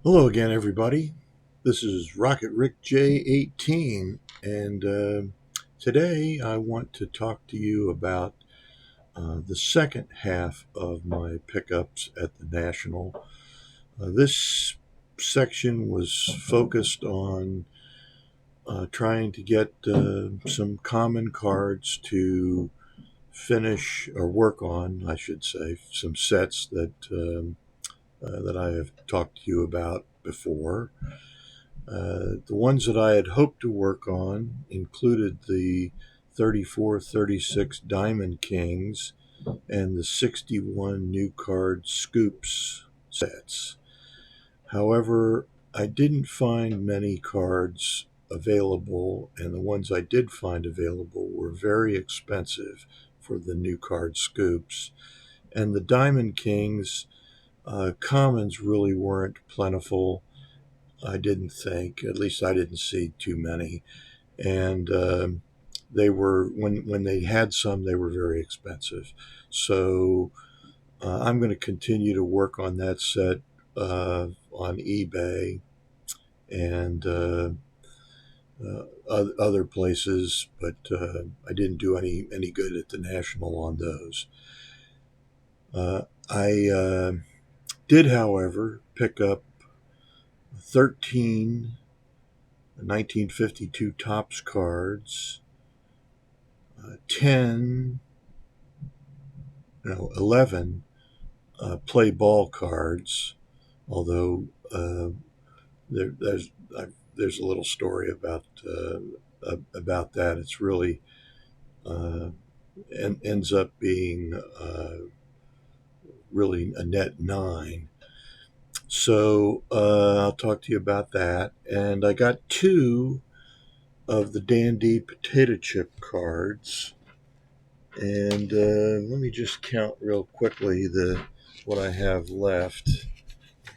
Hello again, everybody. This is Rocketrickj18, and today I want to talk to you about the second half of my pickups at the National. This section was focused on trying to get some common cards to finish or work on, I should say, some sets that I have talked to you about before. The ones that I had hoped to work on included the 34, 36 Diamond Kings and the 61 new card Scoops sets. However, I didn't find many cards available, and the ones I did find available were very expensive for the new card Scoops. And the Diamond Kings commons really weren't plentiful. I didn't think, at least I didn't see too many, and they were when they had some, they were very expensive. So I'm going to continue to work on that set on eBay and other places, but I didn't do any good at the National on those. I did, however, pick up 13 1952 Topps cards, 10, no, 11 play ball cards, although there, there's a little story about that. It's really uh, ends up being really a net 9. So I'll talk to you about that. And I got 2 of the Dandy potato chip cards. And let me just count real quickly what I have left.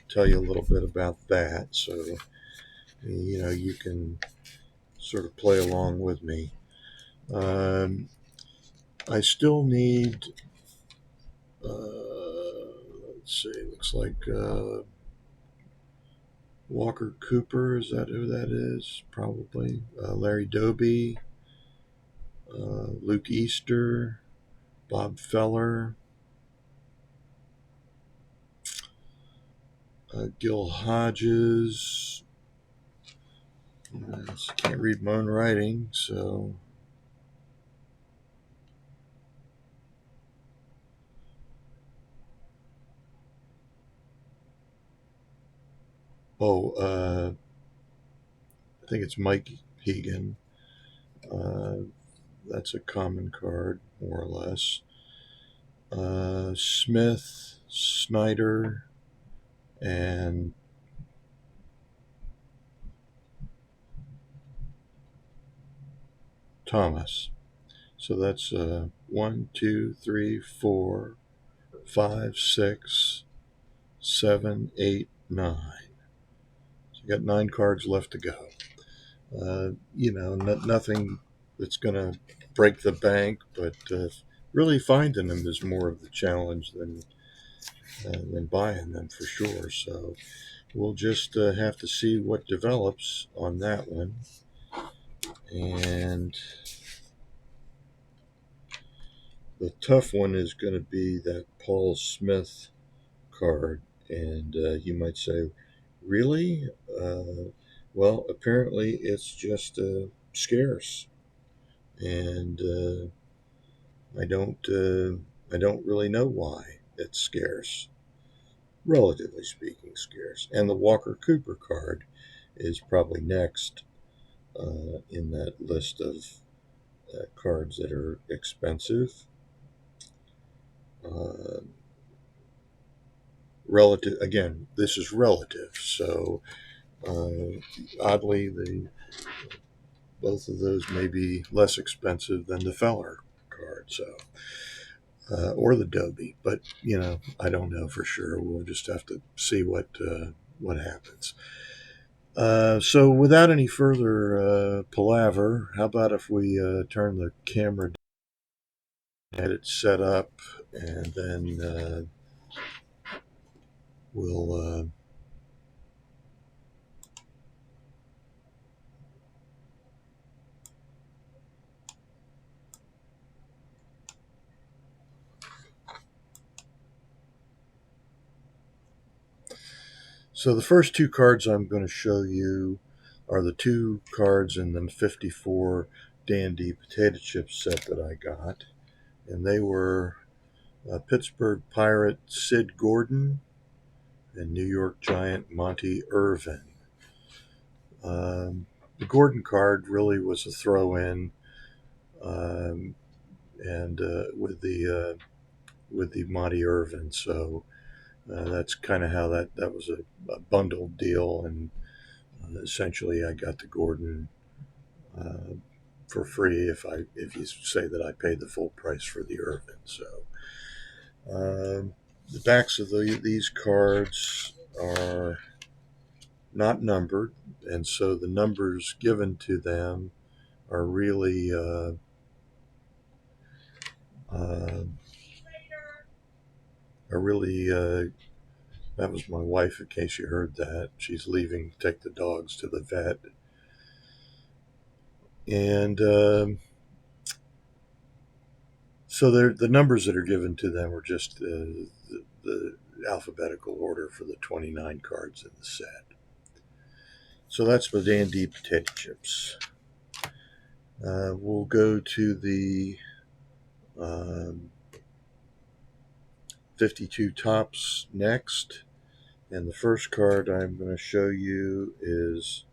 Tell you a little bit about that, so you can sort of play along with me. I still need. Let's see. Looks like Walker Cooper. Is that who that is? Probably Larry Doby, Luke Easter, Bob Feller, Gil Hodges. Can't read my own writing, so. I think it's Mike Hegan. That's a common card, more or less. Smith, Snyder, and Thomas. So that's 1, 2, 3, 4, 5, 6, 7, 8, 9. So you got 9 cards left to go. Nothing that's going to break the bank, but really finding them is more of the challenge than buying them for sure. So we'll just have to see what develops on that one. And the tough one is going to be that Paul Smith card. And you might say, really? Well, apparently it's just scarce, and I don't really know why it's scarce. Relatively speaking, scarce. And the Walker Cooper card is probably next in that list of cards that are expensive. Relative, again, this is relative, so oddly, both of those may be less expensive than the Feller card, so or the Dobie, but I don't know for sure. We'll just have to see what happens. So without any further palaver, how about if we turn the camera down, get it set up, and then we'll So the first two cards I'm going to show you are the two cards in the 54 Dandy potato chip set that I got. And they were Pittsburgh Pirate Sid Gordon and New York Giant Monte Irvin. The Gordon card really was a throw-in, and with the Monte Irvin, so that's kind of how that was a bundled deal, and essentially I got the Gordon for free if you say that I paid the full price for the Irvin. So the backs of these cards are not numbered, and so the numbers given to them are really that was my wife, in case you heard that. She's leaving to take the dogs to the vet. And so the numbers that are given to them are just the alphabetical order for the 29 cards in the set. So that's the Dandy potato chips. We'll go to the 52 tops next. And the first card I'm going to show you is,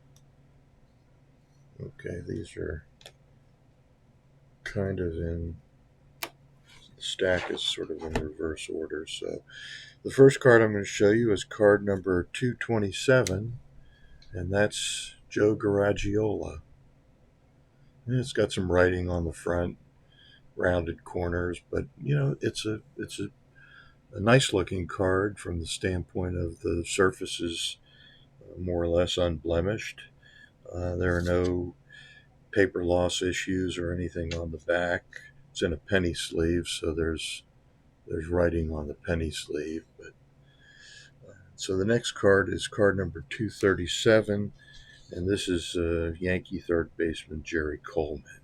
okay, these are kind of in, the stack is sort of in reverse order. So the first card I'm going to show you is card number 227, and that's Joe Garagiola. And it's got some writing on the front, rounded corners, but it's a nice looking card from the standpoint of the surfaces, more or less unblemished. There are no paper loss issues or anything on the back. It's in a penny sleeve, so there's writing on the penny sleeve. But so the next card is card number 237, and this is Yankee third baseman Jerry Coleman.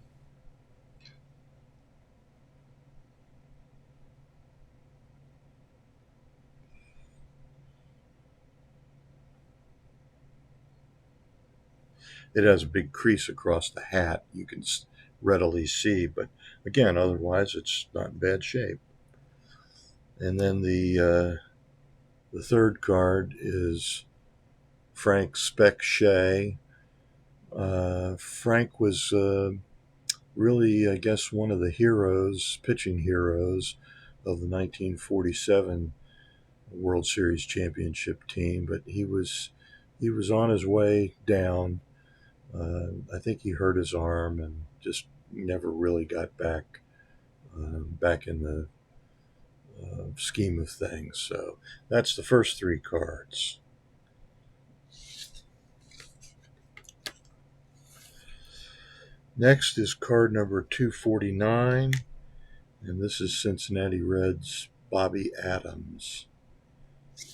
It has a big crease across the hat, you can readily see, but again, otherwise it's not in bad shape. And then the third card is Frank Speck Shea. Frank was really, I guess, one of the heroes, pitching heroes of the 1947 World Series championship team, but he was on his way down. I think he hurt his arm and just never really got back in the scheme of things. So that's the first three cards. Next is card number 249, and this is Cincinnati Reds Bobby Adams.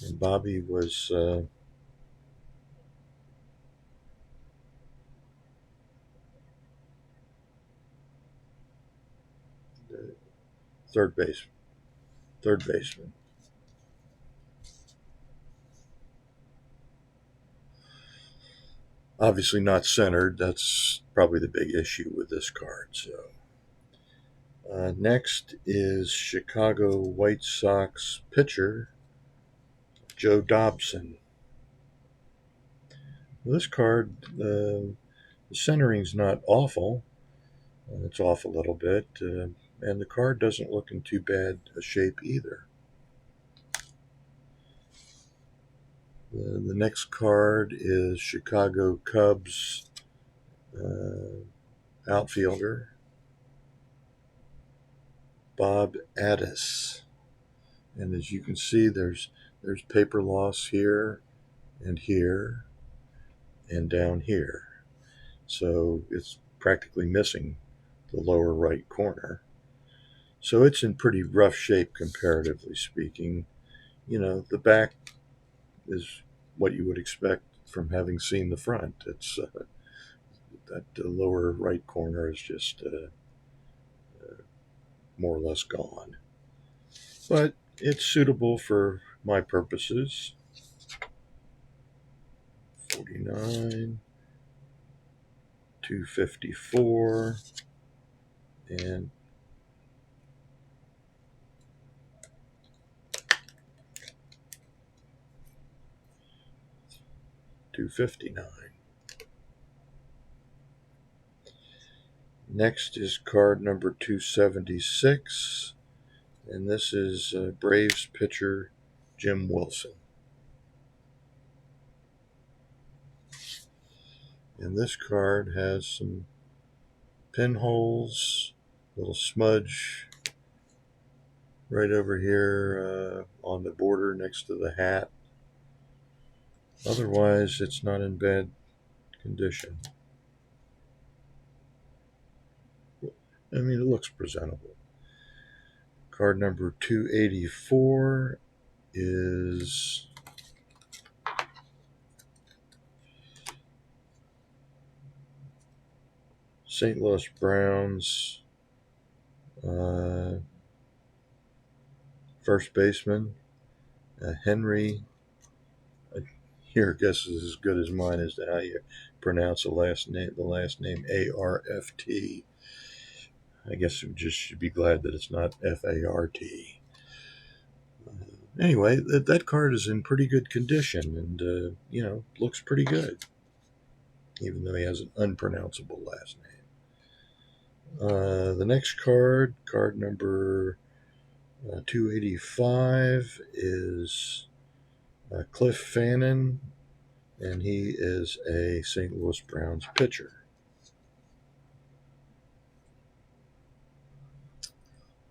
And Bobby was third baseman. Obviously not centered. That's probably the big issue with this card. So next is Chicago White Sox pitcher Joe Dobson. This card, the centering's not awful. It's off a little bit, and the card doesn't look in too bad a shape either. The next card is Chicago Cubs outfielder Bob Addis. And as you can see, there's paper loss here and here and down here. So it's practically missing the lower right corner. So it's in pretty rough shape comparatively speaking. The back is what you would expect from having seen the front. It's that lower right corner is just more or less gone. But it's suitable for my purposes. 249, 254, and 259. Next is card number 276, and this is Braves pitcher Jim Wilson. And this card has some pinholes, little smudge right over here on the border next to the hat. Otherwise, it's not in bad condition. I mean, it looks presentable. Card number 284 is St. Louis Browns first baseman Henry. Your guess is as good as mine as to how you pronounce the last name. ARFT. I guess you just should be glad that it's not FART. Anyway, that card is in pretty good condition, and looks pretty good, even though he has an unpronounceable last name. The next card number 285, is Cliff Fannin, and he is a St. Louis Browns pitcher.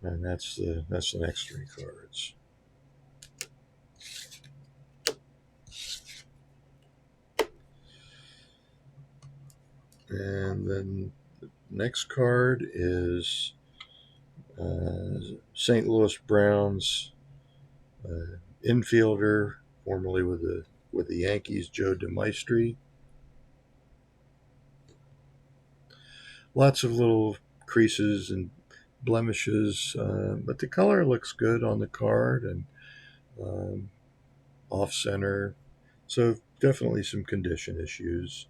And that's the next three cards. And then the next card is St. Louis Browns infielder, formerly with the Yankees, Joe DeMaestri. Lots of little creases and blemishes, but the color looks good on the card and off center. So definitely some condition issues.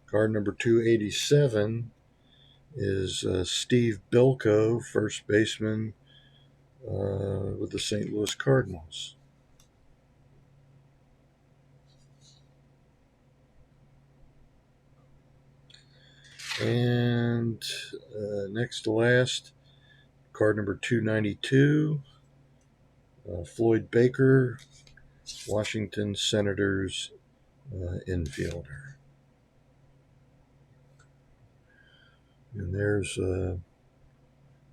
Card number 287 is Steve Bilko, first baseman with the St. Louis Cardinals. And next to last, card number 292, Floyd Baker, Washington Senators infielder. And there's the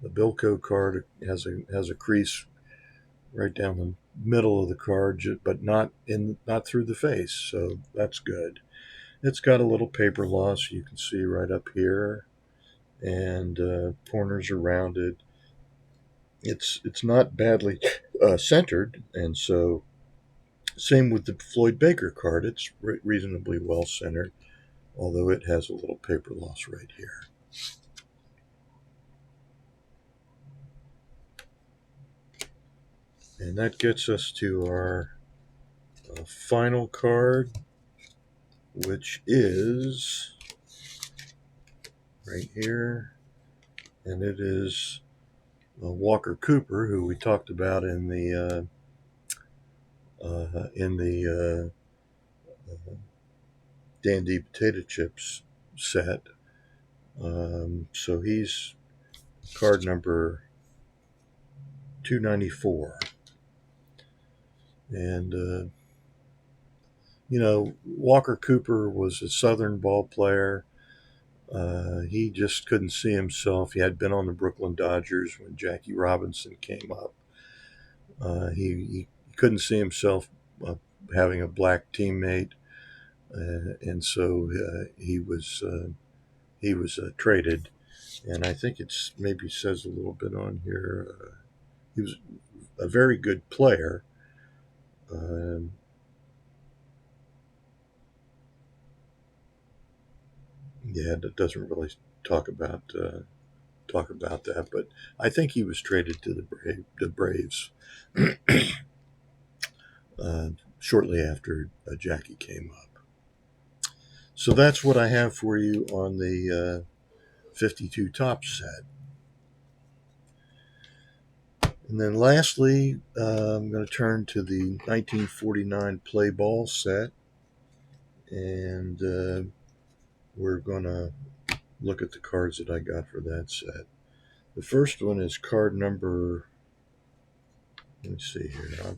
Bilko card has a crease right down the middle of the card, but not through the face, so that's good. It's got a little paper loss you can see right up here, and corners are rounded. It's not badly centered, and so same with the Floyd Baker card. It's reasonably well centered, although it has a little paper loss right here. And that gets us to our final card, which is right here, and it is Walker Cooper, who we talked about in the Dandy Potato Chips set. So he's card number 294. And, Walker Cooper was a Southern ball player. He just couldn't see himself. He had been on the Brooklyn Dodgers when Jackie Robinson came up. He couldn't see himself having a black teammate, and so he was traded. And I think it's maybe says a little bit on here. He was a very good player. It doesn't really talk about that, but I think he was traded to the Braves shortly after Jackie came up. So that's what I have for you on the 52 top set. And then lastly, I'm going to turn to the 1949 play ball set, and we're going to look at the cards that I got for that set. The first one is card number, let me see here.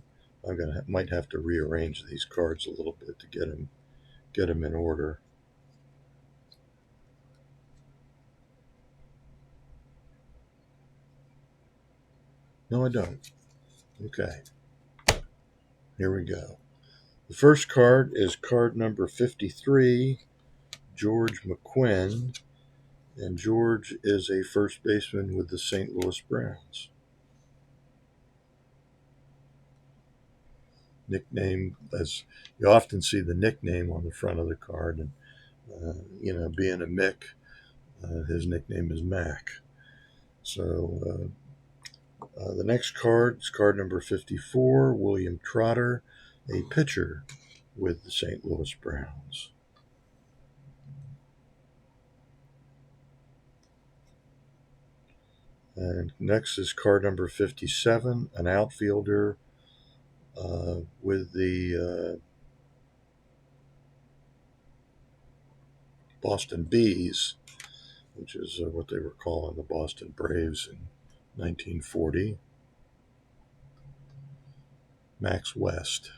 Might have to rearrange these cards a little bit to get them in order. No, I don't. Okay, here we go. The first card is card number 53, George McQuinn, and George is a first baseman with the St. Louis Browns. Nickname, as you often see the nickname on the front of the card, and being a Mick, his nickname is Mac. So the next card is card number 54, William Trotter, a pitcher with the St. Louis Browns. And next is card number 57, an outfielder with the Boston Bees, which is what they were calling the Boston Braves in 1940, Max West.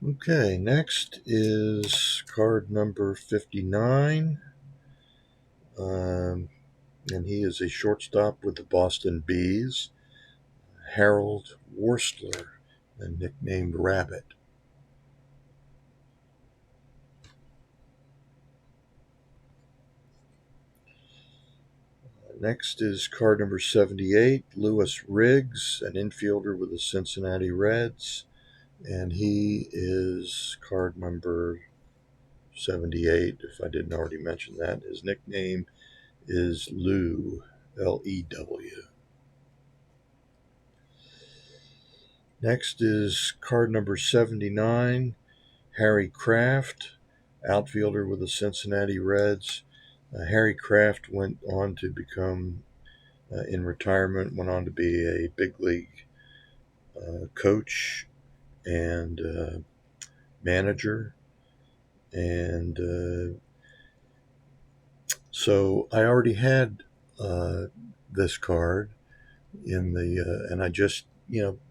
Okay, next is card number 59, and he is a shortstop with the Boston Bees, Harold Worstler, and nicknamed Rabbit. Next is card number 78, Lewis Riggs, an infielder with the Cincinnati Reds, and he is card number 78, if I didn't already mention that. His nickname is Lew, L-E-W. Next is card number 79, Harry Kraft, outfielder with the Cincinnati Reds. Harry Kraft went on to become, in retirement, went on to be a big league coach and manager. And so I already had this card in the, and I just,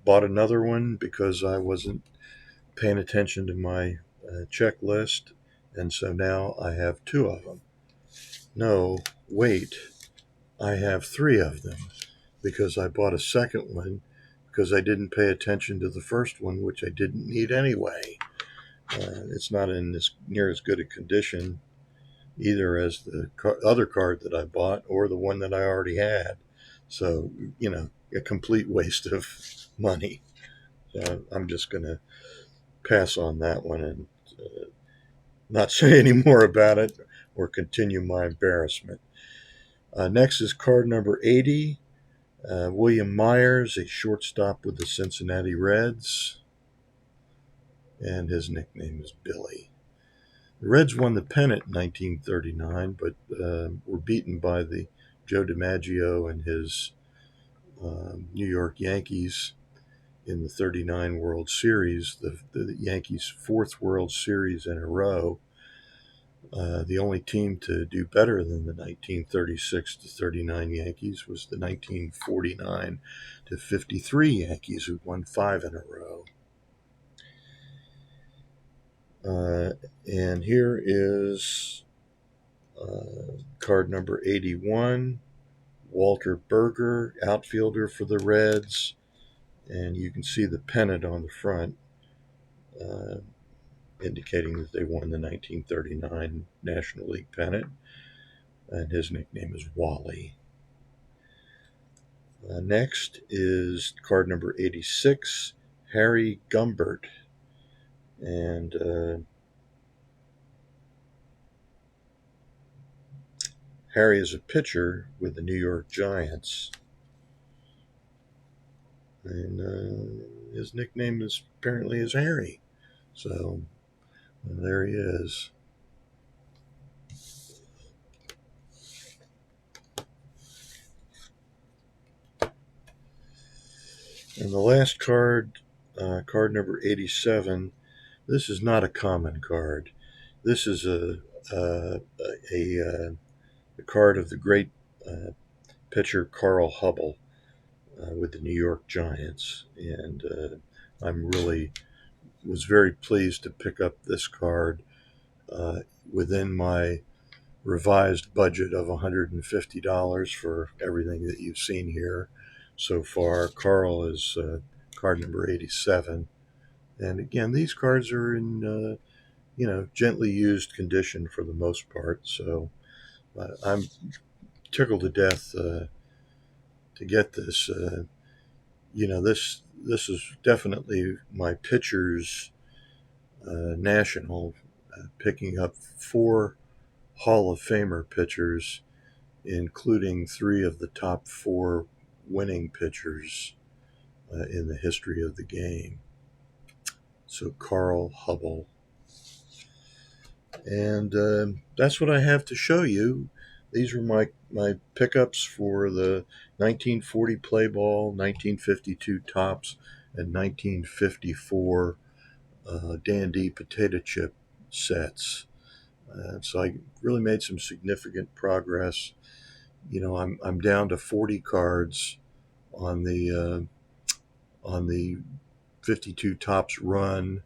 bought another one because I wasn't paying attention to my checklist. And so now I have two of them. No, wait, I have three of them because I bought a second one because I didn't pay attention to the first one, which I didn't need anyway. It's not in near as good a condition either as the other card that I bought or the one that I already had. So, a complete waste of money. So I'm just going to pass on that one and not say any more about it or continue my embarrassment. Next is card number 80, William Myers, a shortstop with the Cincinnati Reds, and his nickname is Billy. The Reds won the pennant in 1939, but were beaten by the Joe DiMaggio and his New York Yankees in the 39 World Series, the Yankees' fourth World Series in a row. The only team to do better than the 1936 to 39 Yankees was the 1949 to 53 Yankees, who won 5 in a row. And here is card number 81, Walter Berger, outfielder for the Reds. And you can see the pennant on the front, indicating that they won the 1939 National League pennant. And his nickname is Wally. Next is card number 86, Harry Gumbert. And Harry is a pitcher with the New York Giants, and his nickname is apparently is Harry. So there he is. And the last card, card number 87. This is not a common card. This is a, a card of the great pitcher Carl Hubbell with the New York Giants, and I'm really was very pleased to pick up this card within my revised budget of $150 for everything that you've seen here so far. Carl is card number 87, and again, these cards are in gently used condition for the most part. So I'm tickled to death to get this. This is definitely my pitcher's national, picking up 4 Hall of Famer pitchers, including 3 of the top 4 winning pitchers in the history of the game. So Carl Hubbell. And that's what I have to show you. These are my pickups for the 1940 play ball, 1952 tops, and 1954 dandy potato chip sets. So I really made some significant progress. I'm down to 40 cards on the 52 tops run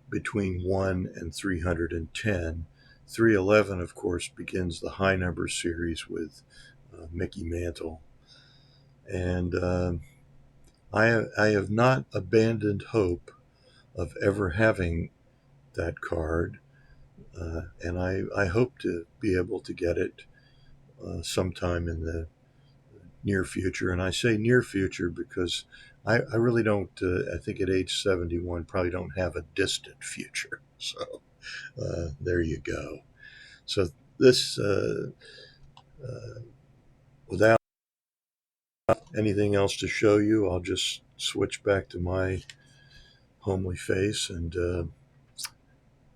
between 1 and 310. 311, of course, begins the high number series with Mickey Mantle. And I have not abandoned hope of ever having that card. And I hope to be able to get it sometime in the near future. And I say near future because I really don't, I think at age 71, probably don't have a distant future. So there you go. So this, without anything else to show you, I'll just switch back to my homely face and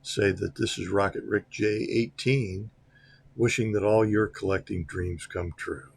say that this is Rocketrickj18, wishing that all your collecting dreams come true.